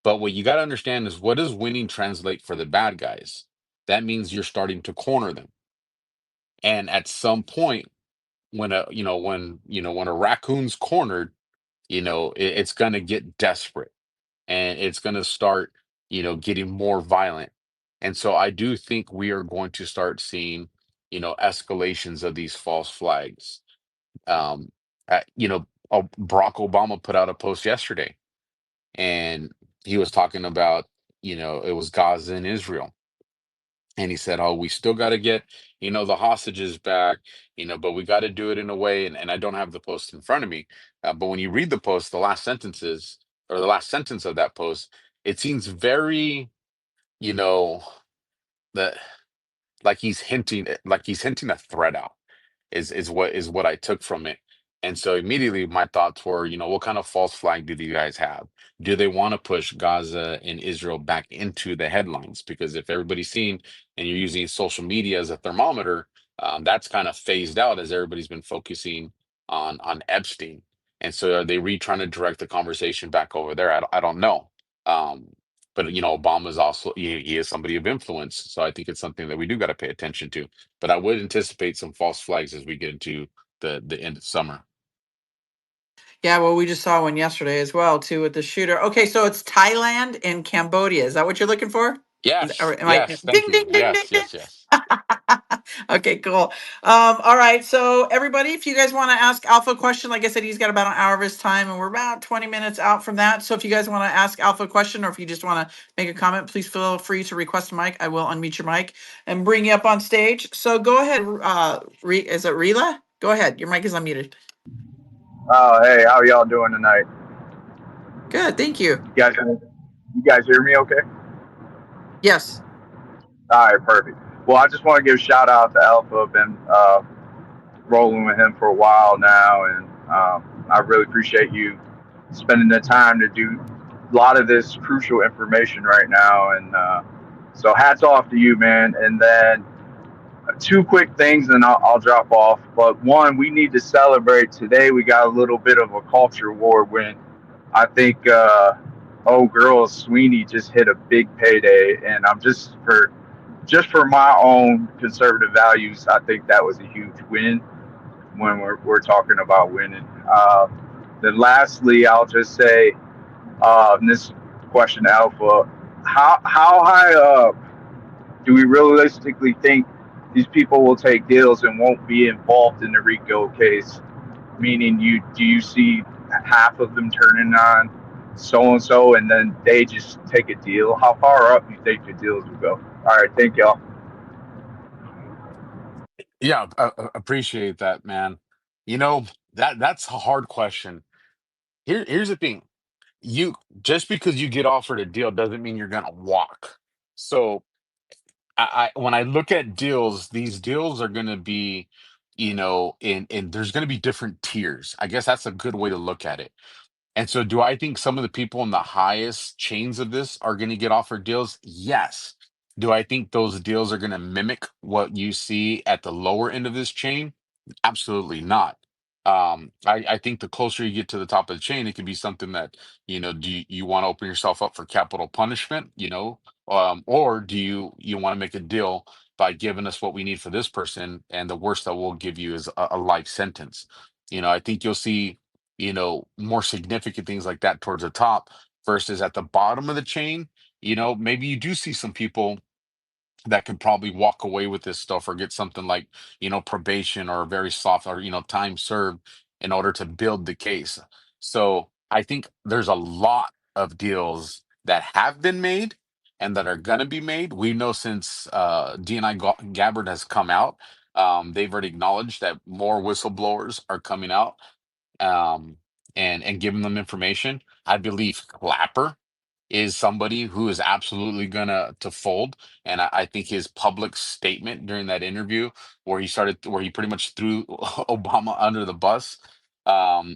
But what you got to understand is, what does winning translate for the bad guys? That means you're starting to corner them. And at some point, when a raccoon's cornered, it's going to get desperate, and it's going to start, getting more violent. And so I do think we are going to start seeing, escalations of these false flags. Um, Barack Obama put out a post yesterday, and he was talking about, it was Gaza and Israel. And he said, "Oh, we still got to get, the hostages back, but we got to do it in a way." And I don't have the post in front of me. But when you read the post, the last sentences, or the last sentence of that post, it seems very, you know, that like he's hinting a threat out, is what I took from it. And so immediately my thoughts were, what kind of false flag do you guys have? Do they want to push Gaza and Israel back into the headlines? Because if everybody's seen, and you're using social media as a thermometer, that's kind of phased out as everybody's been focusing on Epstein. And so are they trying to direct the conversation back over there? I don't know. Um, but Obama's also, he is somebody of influence, so I think it's something that we do got to pay attention to. But I would anticipate some false flags as we get into the end of summer. Yeah, well, we just saw one yesterday as well, too, with the shooter. Okay, so it's Thailand and Cambodia. Is that what you're looking for? Yes, Or am I yes, thank ding you. ding ding ding Yes, ding? yes, yes. Okay, cool. All right, so everybody, if you guys want to ask Alpha a question, like I said, he's got about an hour of his time, and we're about 20 minutes out from that. So if you guys want to ask Alpha a question, or if you just want to make a comment, please feel free to request a mic. I will unmute your mic and bring you up on stage. So go ahead. Is it Rila? Go ahead. Your mic is unmuted. Oh, hey, how y'all doing tonight? Good, thank you. You guys hear me okay? Yes. All right, perfect. Well, I just want to give a shout out to Alpha. I've been rolling with him for a while now, and I really appreciate you spending the time to do a lot of this crucial information right now. And so hats off to you, man. And then two quick things, and I'll drop off. But one, we need to celebrate today. We got a little bit of a culture war win. I think old girl Sweeney just hit a big payday, and I'm just for my own conservative values, I think that was a huge win when we're talking about winning. Then lastly, I'll just say, this question, Alpha, how high up do we realistically think these people will take deals and won't be involved in the RICO case? Meaning, do you see half of them turning on so and so, and then they just take a deal? How far up do you think the deals will go? All right, thank y'all. Yeah, appreciate that, man. That's a hard question. Here's the thing. You Just because you get offered a deal doesn't mean you're gonna walk. So when I look at deals, these deals are gonna be, in there's gonna be different tiers. I guess that's a good way to look at it. And so, do I think some of the people in the highest chains of this are going to get offered deals? Yes. Do I think those deals are going to mimic what you see at the lower end of this chain? Absolutely not. I think the closer you get to the top of the chain, it could be something that, do you want to open yourself up for capital punishment, or do you want to make a deal by giving us what we need for this person, and the worst that we'll give you is a life sentence. I think you'll see, more significant things like that towards the top versus at the bottom of the chain. Maybe you do see some people that could probably walk away with this stuff or get something like, probation or very soft or, time served in order to build the case. So I think there's a lot of deals that have been made and that are going to be made. We know since DNI Gabbard has come out, they've already acknowledged that more whistleblowers are coming out, um, and giving them information. I believe Clapper is somebody who is absolutely gonna to fold, and I think his public statement during that interview, where he pretty much threw Obama under the bus,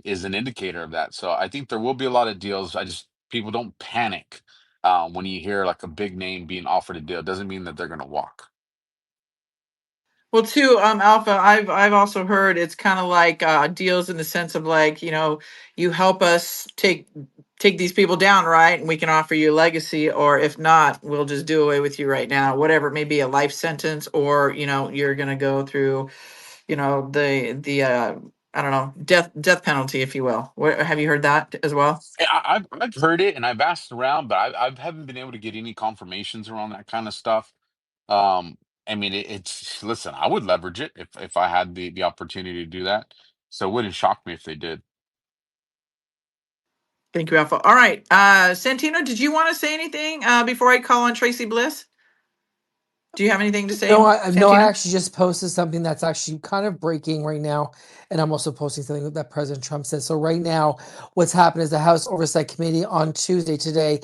is an indicator of that. So I think there will be a lot of deals. I just people don't panic when you hear like a big name being offered a deal. It doesn't mean that they're gonna walk. Well, too, Alpha, I've also heard it's kind of like deals in the sense of like, you help us take these people down, right? And we can offer you a legacy, or if not, we'll just do away with you right now. Whatever, it may be a life sentence, or you're gonna go through, the I don't know, death penalty, if you will. What, have you heard that as well? Yeah, I've heard it and I've asked around, but I haven't been able to get any confirmations around that kind of stuff. Um, I mean, it's listen, I would leverage it if I had the opportunity to do that. So it wouldn't shock me if they did. Thank you, Alpha. All right, Santino, did you want to say anything before I call on Tracy Bliss? Do you have anything to say, No, I Santino? actually just posted something that's actually kind of breaking right now, and I'm also posting something that President Trump said. So right now, what's happened is the House Oversight Committee on Tuesday today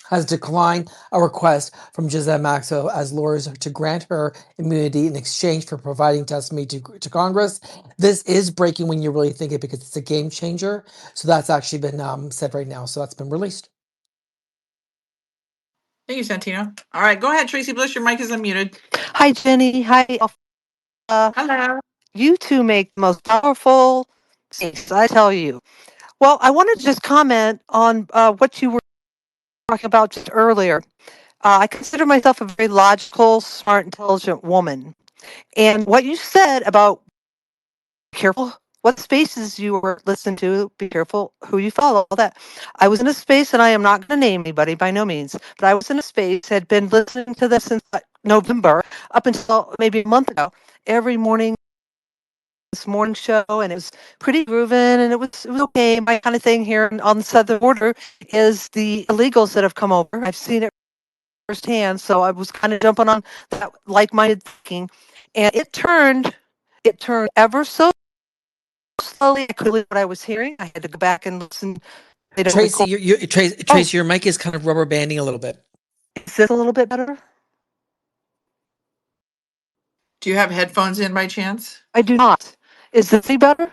has declined a request from Giselle Maxwell as lawyers to grant her immunity in exchange for providing testimony to Congress. This is breaking when you really think it, because it's a game changer. So that's actually been said right now. So that's been released. Thank you, Santino. All right, go ahead, Tracy Bliss. Your mic is unmuted. Hi, Jenny. Hi, Alpha. Hello. You two make the most powerful space, I tell you. Well, I wanted to just comment on what you were talking about just earlier. I consider myself a very logical, smart, intelligent woman. And what you said about be careful what spaces you were listening to, be careful who you follow, all that. I was in a space, and I am not going to name anybody by no means, but I was in a space, had been listening to this since November up until maybe a month ago, every morning, this morning show, and it was pretty grooving, and it was okay. My kind of thing here on the southern border is the illegals that have come over. I've seen it firsthand, so I was kind of jumping on that like-minded thinking, and it turned ever so slowly. I couldn't believe what I was hearing. I had to go back and listen. They don't Tracy, record. Tracy, your mic is kind of rubber banding a little bit. Is this a little bit better? Do you have headphones in by chance? I do not. Is this any better?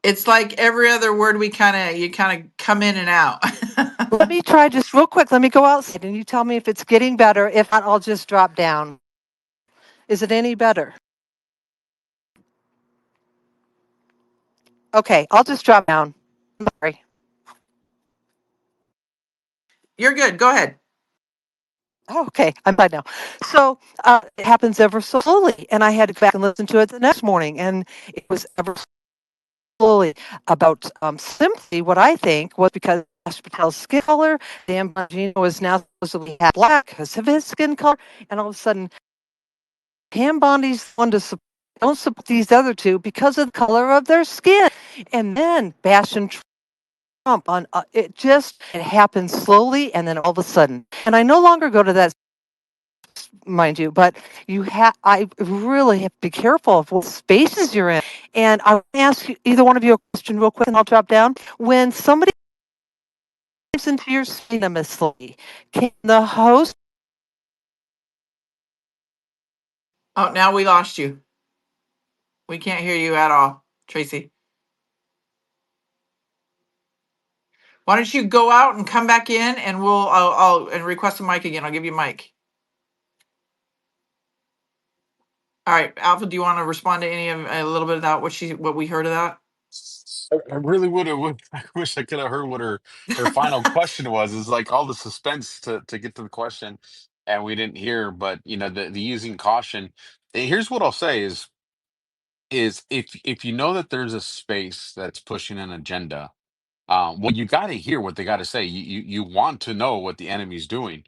It's like every other word you kind of come in and out. Let me try just real quick. Let me go outside and you tell me if it's getting better. If not, I'll just drop down. Is it any better? Okay, I'll just drop down. Sorry. You're good. Go ahead. Oh, okay, I'm fine now. So it happens ever so slowly, and I had to go back and listen to it the next morning, and it was ever slowly about simply what I think was because Ash Patel's skin color, Dan Bongino is now supposedly half black because of his skin color, and all of a sudden, Pam Bondi's one to don't support these other two because of the color of their skin, and then bashing Trump on it. It happens slowly, and then all of a sudden, and I no longer go to that, mind you, but I really have to be careful of what spaces you're in. And I want to ask either one of you a question real quick, and I'll drop down. When somebody comes into your anonymously, can the host? Oh, now we lost you. We can't hear you at all, Tracy. Why don't you go out and come back in, and I'll and request a mic again. I'll give you a mic. All right, Alpha, do you want to respond to any of a little bit of that? What we heard of that? I really would have. I wish I could have heard what her final question was. It's like all the suspense to get to the question, and we didn't hear. But the using caution. Here's what I'll say is if you know that there's a space that's pushing an agenda, well, you got to hear what they got to say. You want to know what the enemy's doing.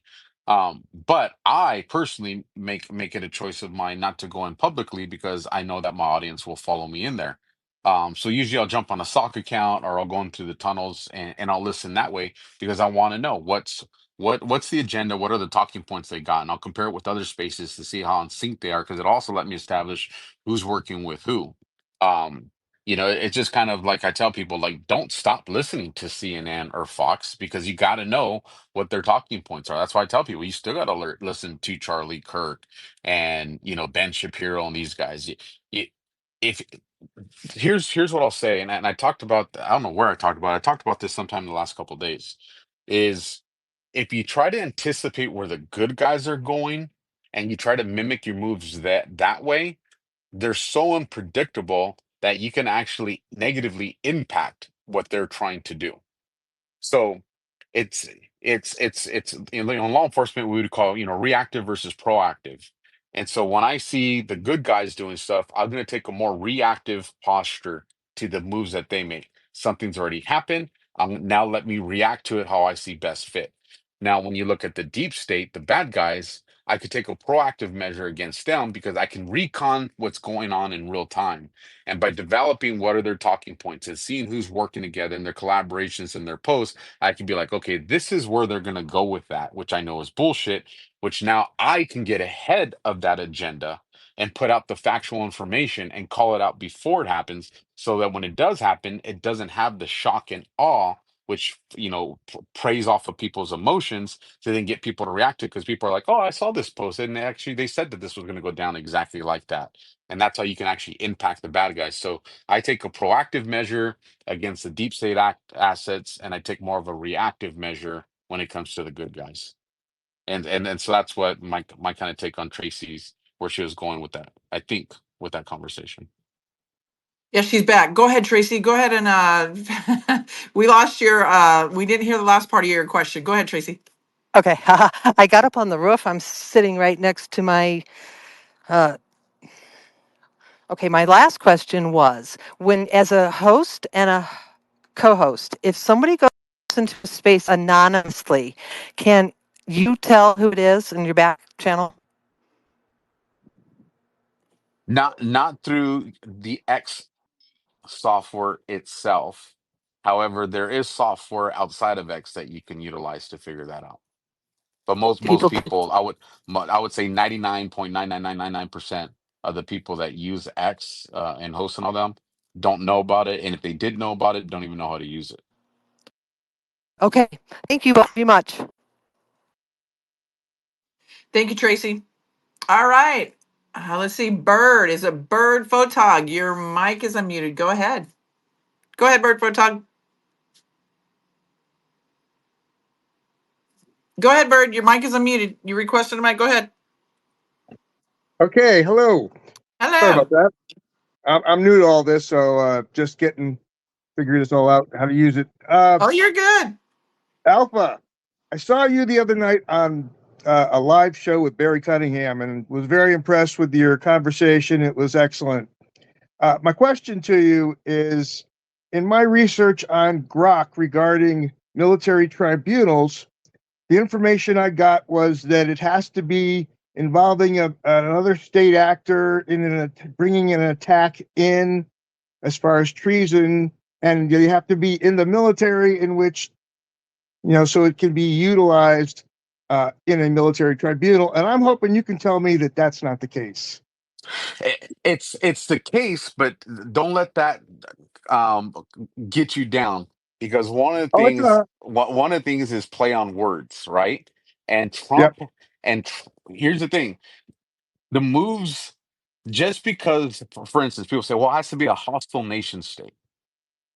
But I personally make it a choice of mine not to go in publicly because I know that my audience will follow me in there. So usually I'll jump on a sock account or I'll go into the tunnels and I'll listen that way because I want to know what's the agenda, what are the talking points they got, and I'll compare it with other spaces to see how in sync they are because it also let me establish who's working with who. Um, it's just kind of like I tell people, like, don't stop listening to CNN or Fox because you got to know what their talking points are. That's why I tell people you still got to listen to Charlie Kirk and Ben Shapiro and these guys. If here's what I'll say, and I talked about, I don't know where I talked about it. I talked about this sometime in the last couple of days. Is if you try to anticipate where the good guys are going and you try to mimic your moves that way, they're so unpredictable that you can actually negatively impact what they're trying to do. So it's it's in law enforcement we would call reactive versus proactive. And so when I see the good guys doing stuff, I'm going to take a more reactive posture to the moves that they make. Something's already happened. Now let me react to it how I see best fit. Now, when you look at the deep state, the bad guys, I could take a proactive measure against them because I can recon what's going on in real time. And by developing what are their talking points and seeing who's working together and their collaborations and their posts, I can be like, okay, this is where they're going to go with that, which I know is bullshit, which now I can get ahead of that agenda and put out the factual information and call it out before it happens so that when it does happen, it doesn't have the shock and awe, which, preys off of people's emotions to then get people to react to it because people are like, oh, I saw this post and actually they said that this was going to go down exactly like that. And that's how you can actually impact the bad guys. So I take a proactive measure against the deep state assets, and I take more of a reactive measure when it comes to the good guys. And so that's what my kind of take on Tracy's where she was going with that. I think with that conversation. Yeah, she's back. Go ahead, Tracy. Go ahead and we lost we didn't hear the last part of your question. Go ahead, Tracy. Okay, I got up on the roof. I'm sitting right next to my. Okay, my last question was when, as a host and a co-host, if somebody goes into a space anonymously, can you tell who it is in your back channel? Not through the X software itself. However, there is software outside of X that you can utilize to figure that out. But most People, people, I would say 99.99999% of the people that use X and host and all them don't know about it, and if they did know about it, don't even know how to use it. okay, thank you very much. Thank you, Tracy. All right. Let's see. Bird. Is it Bird Photog? Your mic is unmuted. Go ahead. Go ahead, Bird Photog. Go ahead, Bird. Your mic is unmuted. You requested a mic. Go ahead. Okay, hello. Sorry Hello. about that. I'm new to all this, so just figuring this all out, how to use it. Oh, you're good. Alpha, I saw you the other night on a live show with Barry Cunningham and was very impressed with your conversation. It was excellent. My question to you is, in my research on Grok regarding military tribunals, the information I got was that it has to be involving another state actor in bringing an attack in, as far as treason, and you have to be in the military, in which so it can be utilized in a military tribunal. And I'm hoping you can tell me that that's not the case. It's the case, but don't let that um, get you down because Oh, it's one of the things is play on words, right? And yep, here's the thing: the moves, just because, for instance, people say, well, it has to be a hostile nation state.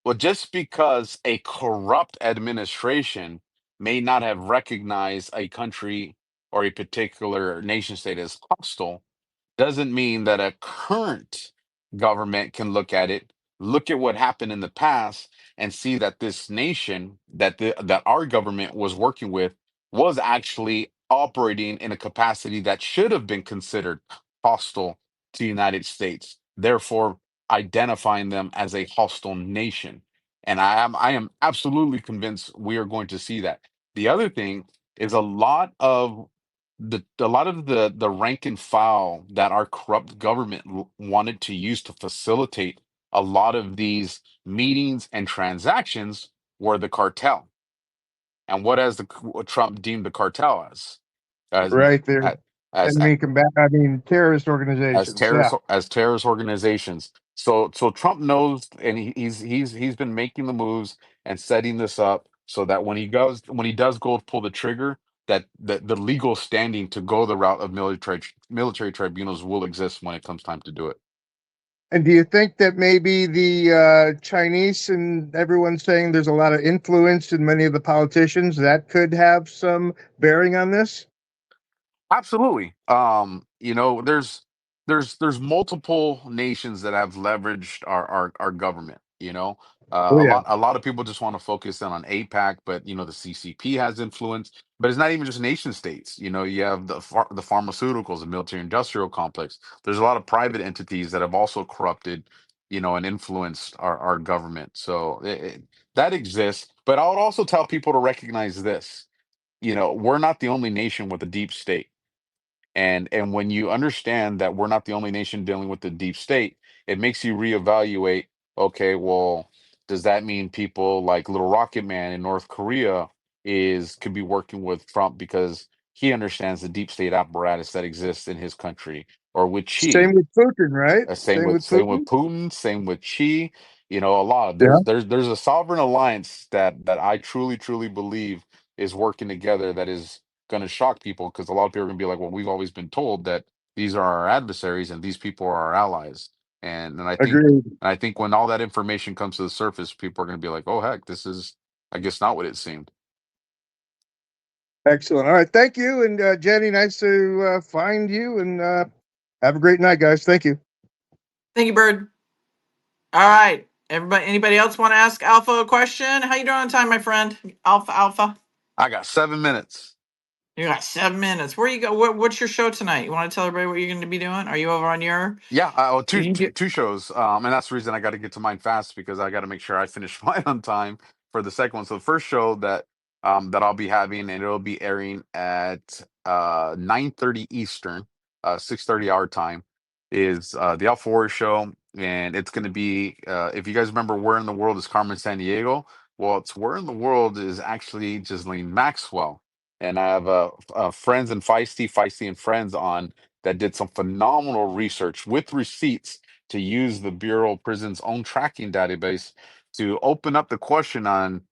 Well, just because a corrupt administration may not have recognized a country or a particular nation state as hostile doesn't mean that a current government can look at it, look at what happened in the past, and see that this nation that our government was working with was actually operating in a capacity that should have been considered hostile to the United States, therefore identifying them as a hostile nation. And I am absolutely convinced we are going to see that. The other thing is a lot of the rank and file that our corrupt government wanted to use to facilitate a lot of these meetings and transactions were the cartel. And what has what Trump deemed the cartel as Right there. as Enemy combat. I mean, terrorist as organizations. Yeah. terrorist organizations. So Trump knows, and he's been making the moves and setting this up so that when he does go pull the trigger, that the legal standing to go the route of military tribunals will exist when it comes time to do it. And do you think that maybe the Chinese and everyone's saying there's a lot of influence in many of the politicians that could have some bearing on this? Absolutely. There's multiple nations that have leveraged our government. Oh A yeah, lot of people just want to focus in on APAC, but the CCP has influence. But it's not even just nation states. You have the pharmaceuticals, the military industrial complex. There's a lot of private entities that have also corrupted, and influenced our government. So that exists. But I would also tell people to recognize this. We're not the only nation with a deep state, and when you understand that we're not the only nation dealing with the deep state, it makes you reevaluate, okay, well, does that mean people like Little Rocket Man in North Korea could be working with Trump because he understands the deep state apparatus that exists in his country, or with same Xi? with Putin, right? Same Same with with same with Putin. Putin, same with Xi. A lot. Yeah, There's a sovereign alliance that I truly believe is working together that is going to shock people, because a lot of people are going to be like, well, we've always been told that these are our adversaries and these people are our allies. And agreed. I think when all that information comes to the surface, people are going to be like, oh heck, this is, I guess, not what it seemed. Excellent. All right, thank you, and Jenny, nice to find you, and have a great night, guys. Thank you. Thank you, Bird. All right. Everybody, anybody else want to ask Alpha a question? How you doing on time, my friend? Alpha. I got 7 minutes. You got 7 minutes. Where you go? What's your show tonight? You want to tell everybody what you're going to be doing? Are you over on your? Yeah, Do you do? two shows, and that's the reason I got to get to mine fast, because I got to make sure I finish mine on time for the second one. So the first show that I'll be having, and it'll be airing at 9:30 Eastern, 6:30 our time, is the Alpha Warrior Show, and it's going to be, if you guys remember, Where in the World is Carmen Sandiego? Well, it's Where in the World is actually Ghislaine Maxwell, and I have friends and Feisty and Friends on that did some phenomenal research with receipts to use the Bureau of Prisons' own tracking database to open up the question on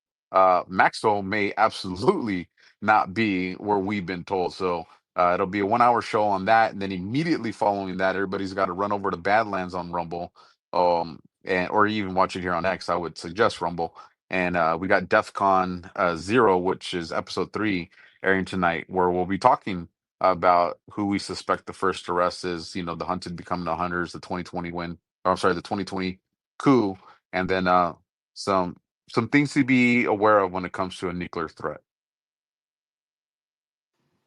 Maxwell may absolutely not be where we've been told. So it'll be a 1 hour show on that. And then immediately following that, everybody's got to run over to Badlands on Rumble, or even watch it here on X. I would suggest Rumble. And we got DEF CON 0, which is episode 3, airing tonight, where we'll be talking about who we suspect the first arrest is. The hunted becoming the hunters, the 2020 win, or I'm sorry, the 2020 coup, and then some things to be aware of when it comes to a nuclear threat.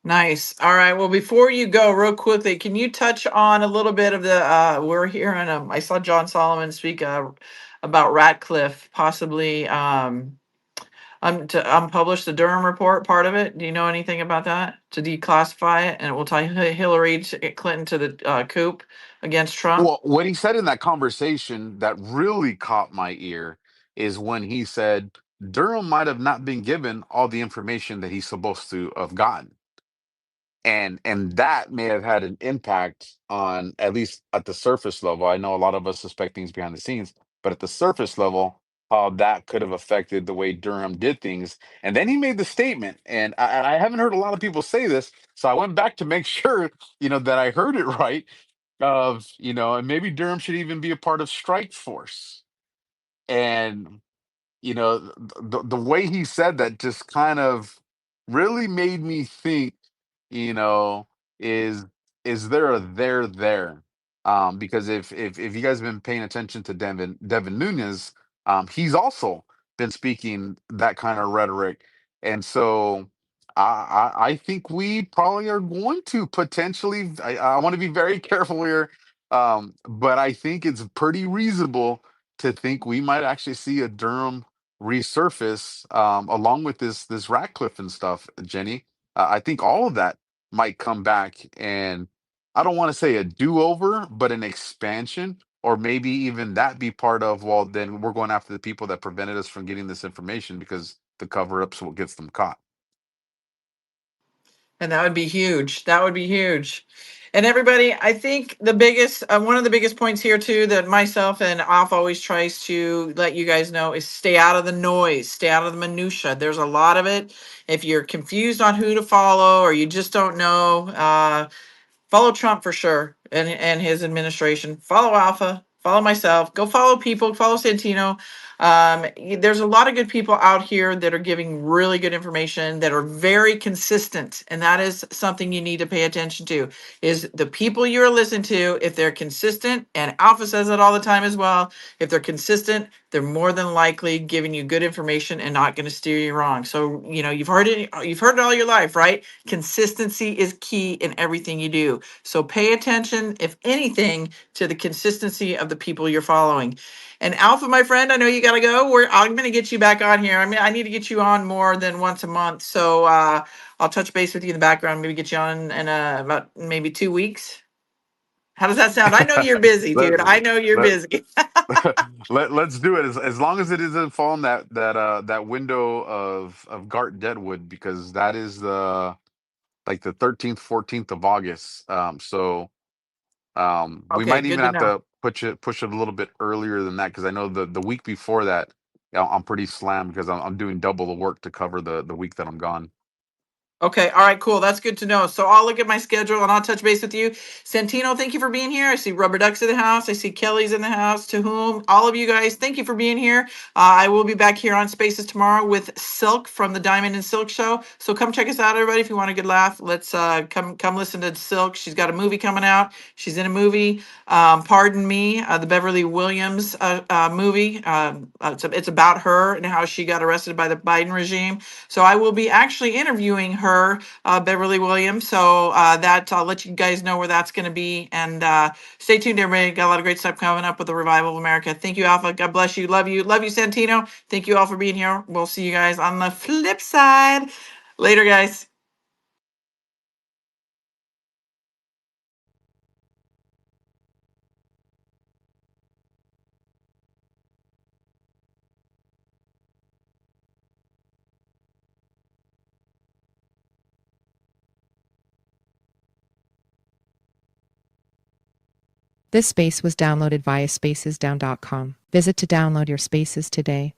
Nice. All right. Well, before you go, real quickly, can you touch on a little bit of the? We're hearing. I saw John Solomon speak about Ratcliffe possibly to unpublish the Durham report. Part of it. Do you know anything about that? To declassify it, and it will tie Hillary Clinton to the coup against Trump. Well, what he said in that conversation that really caught my ear is when he said Durham might have not been given all the information that he's supposed to have gotten. And that may have had an impact on, at least at the surface level. I know a lot of us suspect things behind the scenes, but at the surface level, how that could have affected the way Durham did things. And then he made the statement, and I haven't heard a lot of people say this, so I went back to make sure, that I heard it right. Of, and maybe Durham should even be a part of Strike Force. And the way he said that just kind of really made me think, you know is is there a there? Because if you guys have been paying attention to Devin Nunes, he's also been speaking that kind of rhetoric, and so I think we probably are going to potentially. I want to be very careful here, but I think it's pretty reasonable to think we might actually see a Durham resurface, along with this Ratcliffe and stuff, Jenny. I think all of that might come back, and I don't want to say a do-over, but an expansion, or maybe even that be part of, well, then we're going after the people that prevented us from getting this information because the cover-up's what gets them caught. And that would be huge. That would be huge. And everybody, I think the biggest, one of the biggest points here too, that myself and Alf always tries to let you guys know is stay out of the noise, stay out of the minutia. There's a lot of it. If you're confused on who to follow or you just don't know, follow Trump for sure and his administration. Follow Alpha. Follow myself. Go follow people. Follow Santino. There's a lot of good people out here that are giving really good information that are very consistent, and that is something you need to pay attention to. Is the people you're listening to, if they're consistent, and Alpha says it all the time as well. If they're consistent, they're more than likely giving you good information and not going to steer you wrong. So you've heard it. You've heard it all your life, right? Consistency is key in everything you do. So pay attention, if anything, to the consistency of the people you're following. And Alpha, my friend, I know you got to go. I'm going to get you back on here. I mean, I need to get you on more than once a month. So I'll touch base with you in the background, maybe get you on in about maybe 2 weeks. How does that sound? I know you're busy, Let, dude. I know you're let, busy. let's do it as long as it isn't falling that window of Gart Deadwood, because that is the like the 13th, 14th of August. So we Okay, might good even to have know. to push it a little bit earlier than that, because I know the week before that, I'm pretty slammed because I'm doing double the work to cover the week that I'm gone. Okay, all right, cool. That's good to know. So I'll look at my schedule and I'll touch base with you. Santino, thank you for being here. I see Rubber Ducks in the house. I see Kelly's in the house. To whom, all of you guys, thank you for being here. I will be back here on Spaces tomorrow with Silk from the Diamond and Silk Show. So come check us out, everybody, if you want a good laugh. Let's come listen to Silk. She's got a movie coming out. She's in a movie. Pardon Me, the Beverly Williams movie. It's about her and how she got arrested by the Biden regime. So I will be actually interviewing her, Beverly Williams. So that I'll let you guys know where that's going to be. And stay tuned, everybody. Got a lot of great stuff coming up with the Revival of America. Thank you, Alpha. God bless you. Love you. Love you, Santino. Thank you all for being here. We'll see you guys on the flip side. Later, guys. This space was downloaded via spacesdown.com. Visit to download your spaces today.